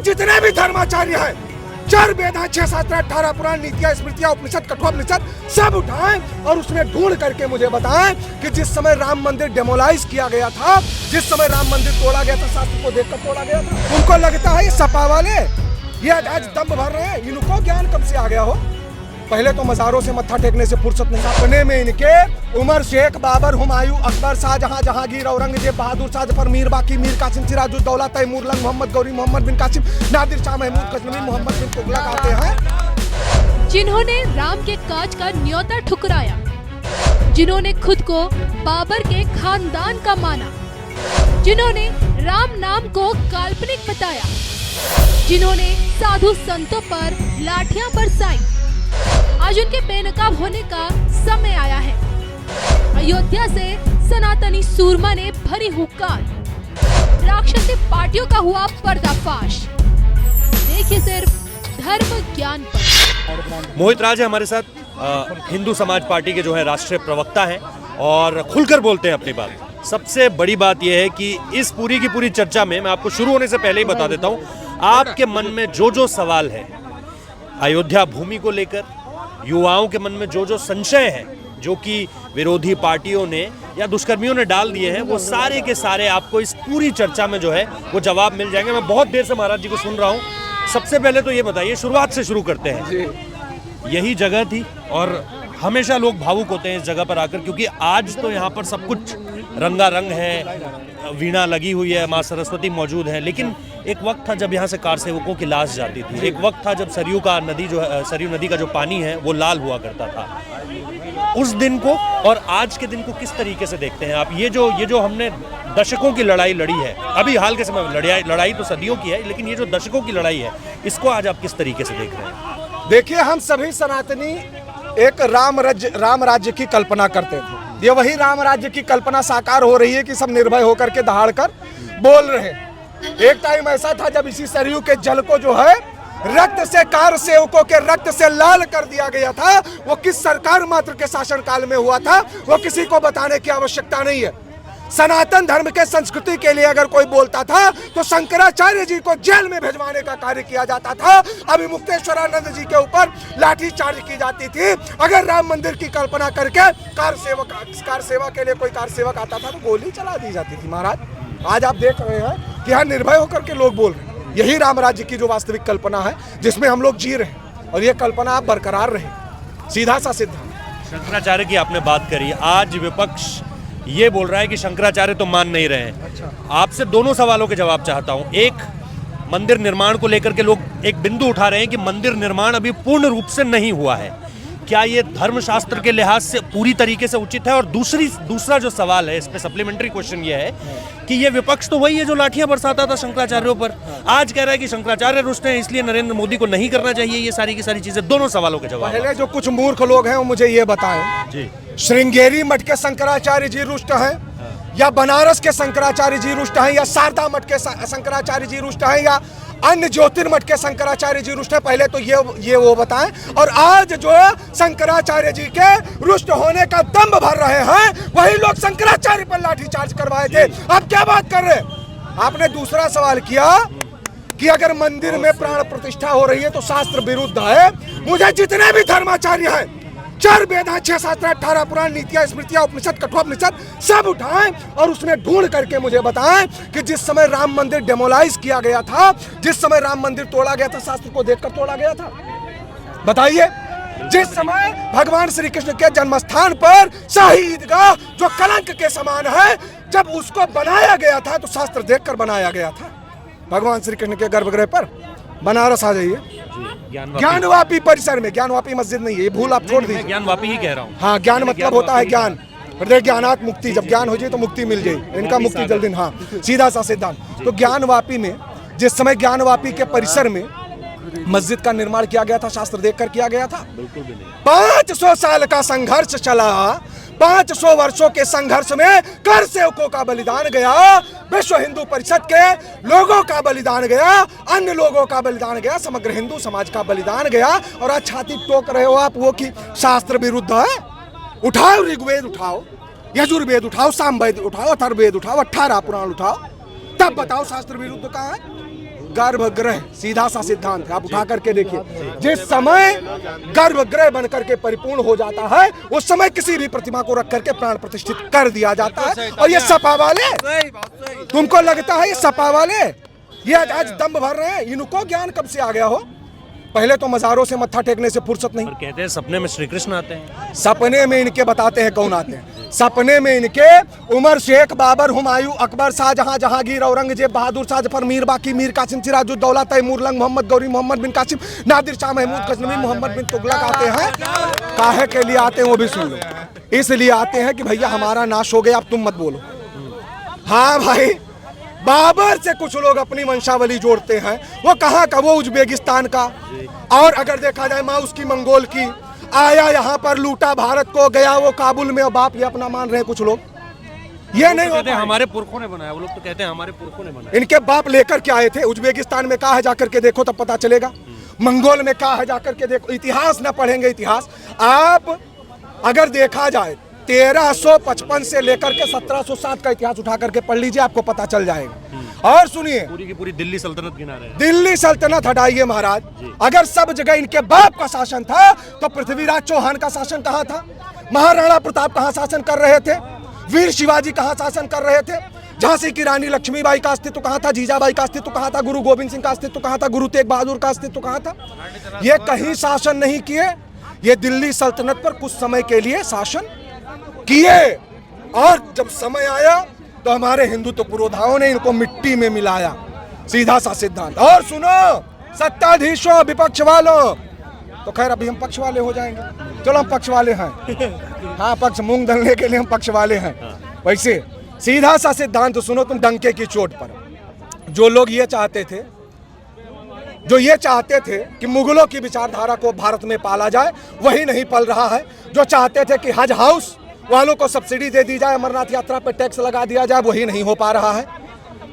जितने भी धर्माचार्य हैं, 4 वेदां, 6 शास्त्र, 18 पुराण, नीतियां, स्मृतियां, उपनिषद, कठोपनिषद सब उठाएं और उसमें ढूंढ करके मुझे बताएं कि जिस समय राम मंदिर डेमोलाइज किया गया था, जिस समय राम मंदिर तोड़ा गया था, शास्त्र को देखकर तोड़ा गया था, उनको लगता है ये सपा वाले ये आज दम भर रहे हैं, इनको ज्ञान कब से आ गया हो? पहले तो मज़ारों से मत्था टेकने से फुर्सत नहीं। अपने में इनके उमर, शेख, बाबर, हुमायूं, अकबर, शाहजहां, जहांगीर, औरंगजेब, बहादुर शाह जफर, मीर बाकी, मीर कासिम, सिराजुद्दौला, तैमूर लंग, मोहम्मद गौरी, मोहम्मद बिन कासिम, नादिर शाह, महमूद गजनवी, मोहम्मद बिन तुगलक आते हैं, जिन्होंने राम के काज का न्योता ठुकराया, जिन्होंने खुद को बाबर के खानदान का माना, जिन्होंने राम नाम को काल्पनिक बताया, जिन्होंने साधु संतों पर लाठियां बरसाई, आज उनके बेनकाब होने का समय आया है। अयोध्या से सनातनी सूरमा ने भरी हुक्कार, राक्षसी पार्टियों का हुआ पर्दाफाश। देखिए सिर्फ धर्म ज्ञान पर। मोहित राज है हमारे साथ, हिंदू समाज पार्टी के जो है राष्ट्रीय प्रवक्ता हैं और खुलकर बोलते हैं अपनी बात। सबसे बड़ी बात यह है कि इस पूरी की पूरी चर्चा में मैं आपको शुरू होने से पहले ही बता देता हूं, आपके मन में जो जो सवाल है अयोध्या भूमि को लेकर, युवाओं के मन में जो जो संशय है जो कि विरोधी पार्टियों ने या दुष्कर्मियों ने डाल दिए हैं, वो सारे के सारे आपको इस पूरी चर्चा में जो है वो जवाब मिल जाएंगे। मैं बहुत देर से महाराज जी को सुन रहा हूँ। सबसे पहले तो ये बताइए, शुरुआत से शुरू करते हैं, यही जगह थी और हमेशा लोग भावुक होते हैं इस जगह पर आकर, क्योंकि आज तो यहाँ पर सब कुछ रंगारंग है, वीणा लगी हुई है, माँ सरस्वती मौजूद है, लेकिन एक वक्त था जब यहाँ से कार सेवकों की लाश जाती थी। एक वक्त था जब सरयू नदी का जो पानी है वो लाल हुआ करता था। उस दिन को और आज के दिन को किस तरीके से देखते हैं आप? ये जो हमने दशकों की लड़ाई लड़ी है, अभी हाल के समय में लड़ाई तो सदियों की है, लेकिन ये जो दशकों की लड़ाई है, इसको आज आप किस तरीके से देख रहे हैं? देखिए, हम सभी सनातनी एक राम राज्य की कल्पना करते थे। ये वही राम राज्य की कल्पना साकार हो रही है कि सब निर्भय होकर के दहाड़ कर बोल रहे हैं। एक टाइम ऐसा था जब इसी सरयू के जल को जो है रक्त से, कार सेवकों के रक्त से लाल कर दिया गया था। वो किस सरकार मात्र के शासन काल में हुआ था, वो किसी को बताने की आवश्यकता नहीं है। सनातन धर्म के संस्कृति के लिए अगर कोई बोलता था तो शंकराचार्य जी को जेल में भेजवाने का कार्य किया जाता था। अभी मुक्तेश्वरानंद जी के ऊपर लाठीचार्ज की जाती थी। अगर राम मंदिर की कल्पना करके कार सेवा के लिए कोई कार सेवक आता था तो गोली चला दी जाती थी। महाराज, आज आप देख रहे हैं कि यहाँ निर्भय होकर के लोग बोल रहे हैं। यही राम राज्य की जो वास्तविक कल्पना है जिसमें हम लोग जी रहे हैं, और ये कल्पना आप बरकरार रहे, सीधा सा सिद्ध। शंकराचार्य की आपने बात करी, आज विपक्ष ये बोल रहा है कि शंकराचार्य तो मान नहीं रहे हैं। अच्छा। आपसे दोनों सवालों के जवाब चाहता हूं। एक, मंदिर निर्माण को लेकर के लोग एक बिंदु उठा रहे हैं कि मंदिर निर्माण अभी पूर्ण रूप से नहीं हुआ है, क्या ये धर्मशास्त्र के लिहाज से पूरी तरीके से उचित है? और दूसरा जो सवाल है, इस पे सप्लीमेंट्री क्वेश्चन ये है कि ये विपक्ष तो वही है जो लाठियां बरसाता था शंकराचार्यों पर, आज कह रहा है कि शंकराचार्य रुष्ट हैं, इसलिए नरेंद्र मोदी को नहीं करना चाहिए। ये सारी की सारी चीजें, दोनों सवालों के जवाब। पहले जो कुछ मूर्ख लोग हैं वो मुझे ये बताएं जी, श्रृंगेरी मठ के शंकराचार्य जी रुष्ट हैं या बनारस के शंकराचार्य जी रुष्ट हैं या शारदा मठ के शंकराचार्य जी रुष्ट हैं या अन्य ज्योतिर्मठ के शंकराचार्य जी रुष्ट है? पहले तो ये वो बताएं। और आज जो शंकराचार्य जी के रुष्ट होने का दम्भ भर रहे हैं, वही लोग शंकराचार्य पर लाठीचार्ज करवाए थे। आप क्या बात कर रहे हैं? आपने दूसरा सवाल किया कि अगर मंदिर में प्राण प्रतिष्ठा हो रही है तो शास्त्र विरुद्ध है। मुझे जितने भी धर्माचार्य हैं, 4 वेदां, 6 शास्त्र, 18 पुराण, नीतियां, स्मृतियां, उपनिषद, कठोपनिषद सब उठाएं और उसमें ढूंढ करके मुझे बताएं कि जिस समय राम मंदिर डेमोलाइज किया गया था, जिस समय राम मंदिर तोड़ा गया था, शास्त्र को देखकर तोड़ा गया था। बताइए, जिस समय भगवान श्री कृष्ण के जन्मस्थान पर शाही ईदगाह जो कलंक के समान है, जब उसको बनाया गया था तो शास्त्र देखकर बनाया गया था। भगवान श्री कृष्ण के गर्भगृह पर बनारस आ जाइए, ज्ञानवापी परिसर में, ज्ञानवापी मस्जिद नहीं है, ये भूल आप छोड़ दीजिए। ज्ञानवापी ही कह रहा हूँ। हाँ, ज्ञान मतलब होता है ज्ञान, हृदय ज्ञानात मुक्ति, जब ज्ञान हो जाए तो मुक्ति मिल जाए, इनका मुक्ति जल्दी। हाँ, सीधा सा सिद्धांत। तो ज्ञानवापी में, जिस समय ज्ञानवापी के परिसर में मस्जिद का निर्माण किया गया था, शास्त्र देखकर किया गया था? बिल्कुल भी नहीं। 500 साल का संघर्ष चला, 500 वर्षों के संघर्ष में कर सेवकों का बलिदान गया, विश्व हिंदू परिषद के लोगों का बलिदान गया, अन्य लोगों का बलिदान गया, समग्र हिंदू समाज का बलिदान गया। और आज छाती ठोक रहे हो आप वो कि शास्त्र विरुद्ध है। उठाओ ऋग्वेद, उठाओ यजुर्वेद, उठाओ सामवेद, उठाओ अथर्ववेद, उठाओ 18 पुराण उठाओ, तब बताओ शास्त्र विरुद्ध कहाँ है। गर्भगृह सीधा सा सिद्धांत है, आप उठा करके देखिए। जिस समय गर्भगृह बन करके परिपूर्ण हो जाता है उस समय किसी भी प्रतिमा को रख करके प्राण प्रतिष्ठित कर दिया जाता है। और ये सपा वाले, तुमको लगता है ये सपा वाले ये आज दम भर रहे हैं, इनको ज्ञान कब से आ गया हो? पहले तो मजारों से मत्था टेकने से फुर्सत नहीं। कहते हैं सपने में श्री कृष्ण आते हैं। सपने में इनके बताते हैं कौन आते हैं। सपने में इनके उमर, शेख, बाबर, हुमायूं, अकबर, शाहजहां, जहांगीर, औरंगजेब, बहादुर शाह जफर, मीर बाकी, मीर कासिम, सिराजुद्दौला, तैमूर लंग, मोहम्मद गौरी, मोहम्मद बिन कासिम, नादिर शाह, महमूद गजनवी, मोहम्मद बिन तुगलक आते हैं। काहे के लिए आते हैं वो भी सुन लो। इसलिए आते हैं कि भैया हमारा नाश हो गया, अब तुम मत बोलो। हाँ भाई, बाबर से कुछ लोग अपनी वंशावली जोड़ते हैं। वो कहाँ का? वो उज्बेकिस्तान का। और अगर देखा जाए माँ उसकी मंगोल की, आया यहाँ पर लूटा भारत को, गया वो काबुल में। और बाप ये अपना मान रहे हैं कुछ लोग। ये नहीं कहते हैं हमारे पुरखों ने बनाया, वो लोग तो कहते हैं हमारे पुरखों ने बनाया। इनके बाप लेकर के आए थे। उज्बेकिस्तान में कहा है जाकर के देखो तब पता चलेगा। मंगोल में कहा है जाकर के देखो। इतिहास ना पढ़ेंगे इतिहास आप। अगर देखा जाए 1355 से लेकर के 1707 का इतिहास उठा करके पढ़ लीजिए, आपको पता चल जाएगा। और सुनिए, पूरी की पूरी दिल्ली सल्तनत गिना रहे हैं। दिल्ली सल्तनत हटाइए महाराज, अगर सब जगह इनके बाप का शासन था तो पृथ्वीराज चौहान का शासन कहाँ था? महाराणा प्रताप कहाँ शासन कर रहे थे? वीर शिवाजी कहाँ शासन कर रहे थे? झांसी की रानी लक्ष्मीबाई का अस्तित्व कहाँ था? जीजाबाई का अस्तित्व कहाँ था? गुरु गोविंद सिंह का अस्तित्व कहाँ था? गुरु तेग बहादुर का अस्तित्व कहाँ था? ये कहीं शासन नहीं किए। ये दिल्ली सल्तनत पर कुछ समय के लिए शासन किए, और जब समय आया तो हमारे हिंदुत्व पुरोधाओं ने इनको मिट्टी में मिलाया। सीधा सा सिद्धांत। और सुनो सत्ताधीशों, विपक्ष वालों, तो खैर अभी हम पक्ष वाले हो जाएंगे। चलो हम पक्ष वाले हैं। हाँ, पक्ष मूंग दलने के लिए हम पक्ष वाले हैं। वैसे सीधा सा सिद्धांत तो सुनो तुम डंके की चोट पर। जो लोग ये चाहते थे कि मुगलों की विचारधारा को भारत में पाला जाए, वही नहीं पल रहा है। जो चाहते थे कि हज हाउस वालों को सब्सिडी दे दी जाए, अमरनाथ यात्रा पर टैक्स लगा दिया जाए, वही नहीं हो पा रहा है।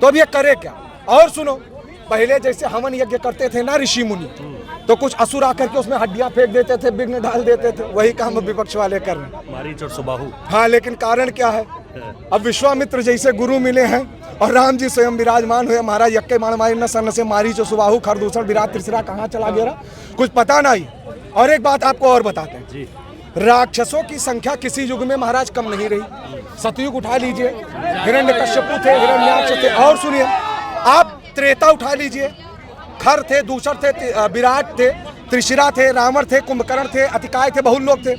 तो अब ये करे क्या? और सुनो, पहले जैसे हवन यज्ञ करते थे ना ऋषि मुनि, तो कुछ असुर आकर के उसमें हड्डियां फेंक देते थे, विघ्न डाल देते थे। वही काम विपक्ष वाले कर रहे हैं, मारीच और सुबाहु। हाँ, लेकिन कारण क्या है? अब विश्वामित्र जैसे गुरु मिले हैं और राम जी स्वयं विराजमान हुए। महाराज यक्के माण मारी न सन से मारीच और सुबाहु खरदूषण विराट त्रिशरा कहाँ चला गया कुछ पता नहीं। और एक बात आपको और बताते हैं जी, राक्षसों की संख्या किसी युग में महाराज कम नहीं रही। सतयुग उठा लीजिए, हिरण्यकश्यपु थे, हिरण्याक्ष थे। और सुनिए आप त्रेता उठा लीजिए, खर थे, दूषण थे, विराट थे, त्रिशिरा थे, रावण थे, कुंभकर्ण थे, अतिकाय थे, बहुत लोग थे।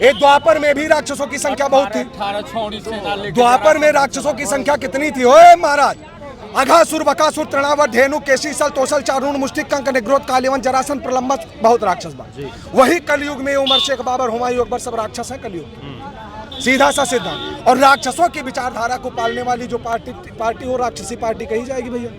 एक द्वापर में भी राक्षसों की संख्या बहुत थी। द्वापर में राक्षसों की संख्या कितनी थी ओए महाराज? अघासुर, बकासुर, तृणावर, धेनु, केशी, सल, तोसल, चारून, मुष्टिक, कंक, निग्रोध, कालीवन, जरासन, प्रलंबस, बहुत राक्षस बा। वही कलयुग में उमर, शेख, बाबर, हुमायूं, अकबर सब राक्षस हैं कलयुग। सीधा सा सिद्धांत। और राक्षसों की विचारधारा को पालने वाली जो पार्टी हो, राक्षसी पार्टी कही जाएगी भैया।